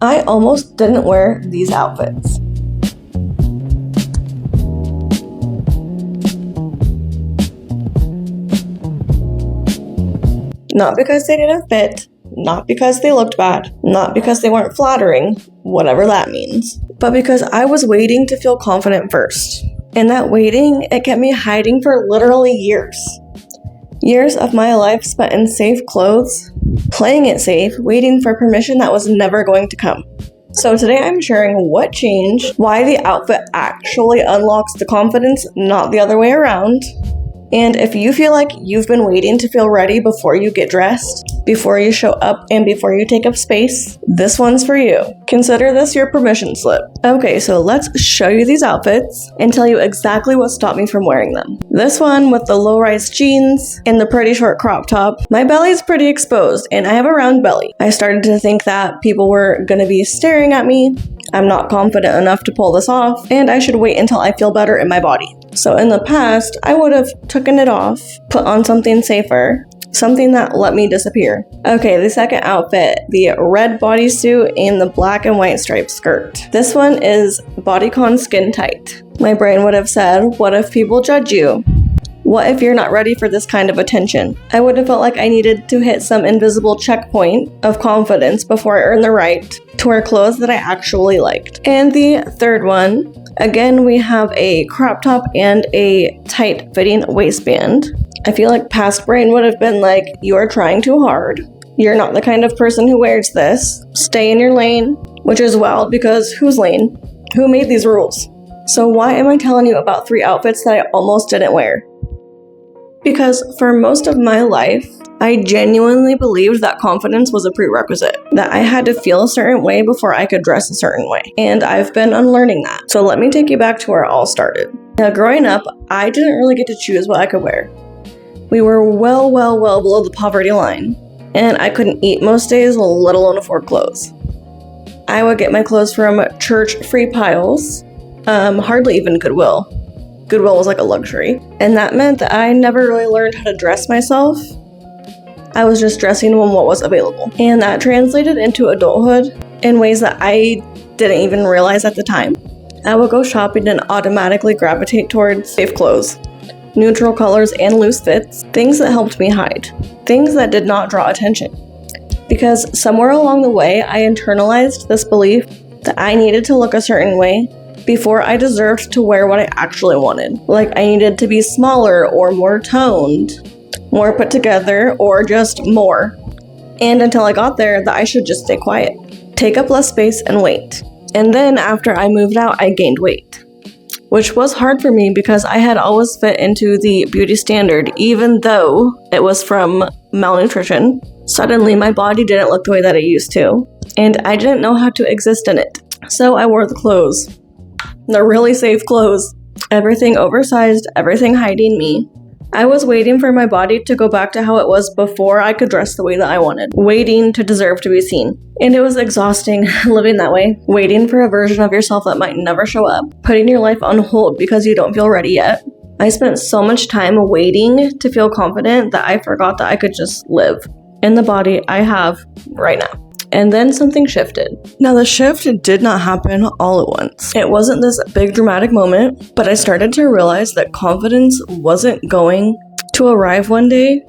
I almost didn't wear these outfits. Not because they didn't fit, not because they looked bad, not because they weren't flattering, whatever that means, but because I was waiting to feel confident first. And that waiting, it kept me hiding for literally years. Years of my life spent in safe clothes, playing it safe, waiting for permission that was never going to come. So today I'm sharing what changed, why the outfit actually unlocks the confidence, not the other way around. And if you feel like you've been waiting to feel ready before you get dressed, before you show up, and before you take up space, this one's for you. Consider this your permission slip. Okay, so let's show you these outfits and tell you exactly what stopped me from wearing them. This one with the low-rise jeans and the pretty short crop top. My belly's pretty exposed and I have a round belly. I started to think that people were gonna be staring at me. I'm not confident enough to pull this off, and I should wait until I feel better in my body. So in the past, I would have taken it off, put on something safer, something that let me disappear. Okay, the second outfit, the red bodysuit and the black and white striped skirt. This one is bodycon skin tight. My brain would have said, what if people judge you? What if you're not ready for this kind of attention? I would have felt like I needed to hit some invisible checkpoint of confidence before I earned the right to wear clothes that I actually liked. And the third one, again, we have a crop top and a tight fitting waistband. I feel like past brain would have been like, you are trying too hard. You're not the kind of person who wears this. Stay in your lane, which is wild because whose lane? Who made these rules? So why am I telling you about 3 outfits that I almost didn't wear? Because for most of my life, I genuinely believed that confidence was a prerequisite, that I had to feel a certain way before I could dress a certain way. And I've been unlearning that. So let me take you back to where it all started. Now, growing up, I didn't really get to choose what I could wear. We were well below the poverty line, and I couldn't eat most days, let alone afford clothes. I would get my clothes from church free piles, hardly even Goodwill. Goodwill was like a luxury, and that meant that I never really learned how to dress myself. I was just dressing on what was available, and that translated into adulthood in ways that I didn't even realize at the time. I would go shopping and automatically gravitate towards safe clothes, neutral colors and loose fits, things that helped me hide, things that did not draw attention. Because somewhere along the way, I internalized this belief that I needed to look a certain way before I deserved to wear what I actually wanted. Like I needed to be smaller or more toned, more put together, or just more. And until I got there, that I should just stay quiet, take up less space and wait. And then after I moved out, I gained weight, which was hard for me because I had always fit into the beauty standard, even though it was from malnutrition. Suddenly, my body didn't look the way that it used to, and I didn't know how to exist in it. So I wore the clothes. The really safe clothes. Everything oversized, everything hiding me. I was waiting for my body to go back to how it was before I could dress the way that I wanted. Waiting to deserve to be seen. And it was exhausting living that way. Waiting for a version of yourself that might never show up. Putting your life on hold because you don't feel ready yet. I spent so much time waiting to feel confident that I forgot that I could just live in the body I have right now. And then something shifted. Now the shift did not happen all at once. It wasn't this big dramatic moment, but I started to realize that confidence wasn't going to arrive one day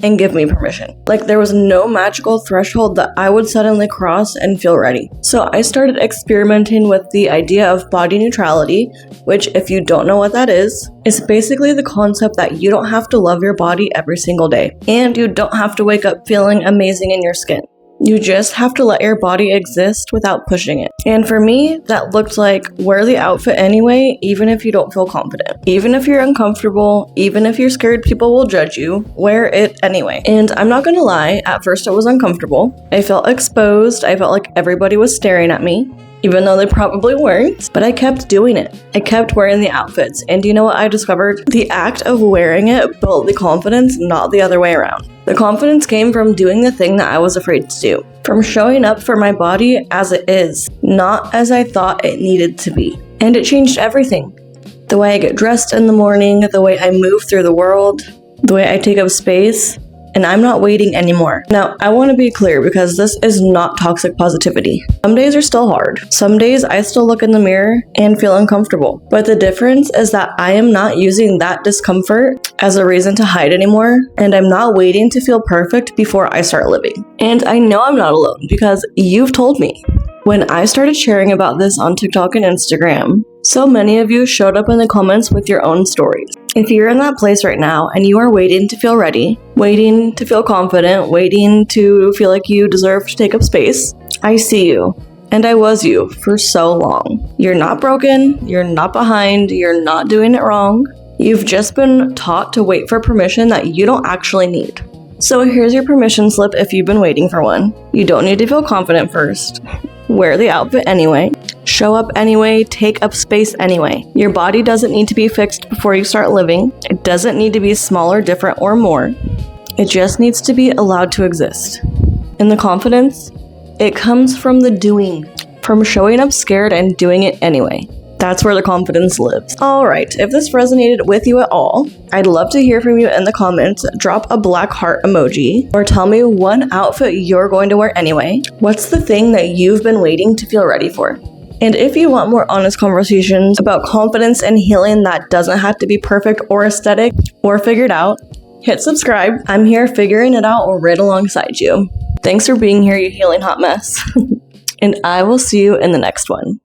and give me permission. Like there was no magical threshold that I would suddenly cross and feel ready. So I started experimenting with the idea of body neutrality, which if you don't know what that is basically the concept that you don't have to love your body every single day. And you don't have to wake up feeling amazing in your skin. You just have to let your body exist without pushing it. And for me, that looked like wear the outfit anyway, even if you don't feel confident. Even if you're uncomfortable, even if you're scared people will judge you, wear it anyway. And I'm not gonna lie, at first it was uncomfortable. I felt exposed. I felt like everybody was staring at me, even though they probably weren't, but I kept doing it. I kept wearing the outfits. And do you know what I discovered? The act of wearing it built the confidence, not the other way around. The confidence came from doing the thing that I was afraid to do, from showing up for my body as it is, not as I thought it needed to be. And it changed everything. The way I get dressed in the morning, the way I move through the world, the way I take up space. and I'm not waiting anymore. Now, I want to be clear because this is not toxic positivity. Some days are still hard. Some days I still look in the mirror and feel uncomfortable. But the difference is that I am not using that discomfort as a reason to hide anymore, and I'm not waiting to feel perfect before I start living. And I know I'm not alone because you've told me. When I started sharing about this on TikTok and Instagram, so many of you showed up in the comments with your own stories. If you're in that place right now and you are waiting to feel ready, waiting to feel confident, waiting to feel like you deserve to take up space, I see you. And I was you for so long. You're not broken, you're not behind, you're not doing it wrong. You've just been taught to wait for permission that you don't actually need. So here's your permission slip if you've been waiting for one. You don't need to feel confident first. Wear the outfit anyway. Show up anyway, take up space anyway. Your body doesn't need to be fixed before you start living. It doesn't need to be smaller, different, or more. It just needs to be allowed to exist. And the confidence, it comes from the doing, from showing up scared and doing it anyway. That's where the confidence lives. Alright, if this resonated with you at all, I'd love to hear from you in the comments. Drop a black heart emoji, or tell me one outfit you're going to wear anyway. What's the thing that you've been waiting to feel ready for? And if you want more honest conversations about confidence and healing that doesn't have to be perfect or aesthetic or figured out, hit subscribe. I'm here figuring it out right alongside you. Thanks for being here, you healing hot mess. And I will see you in the next one.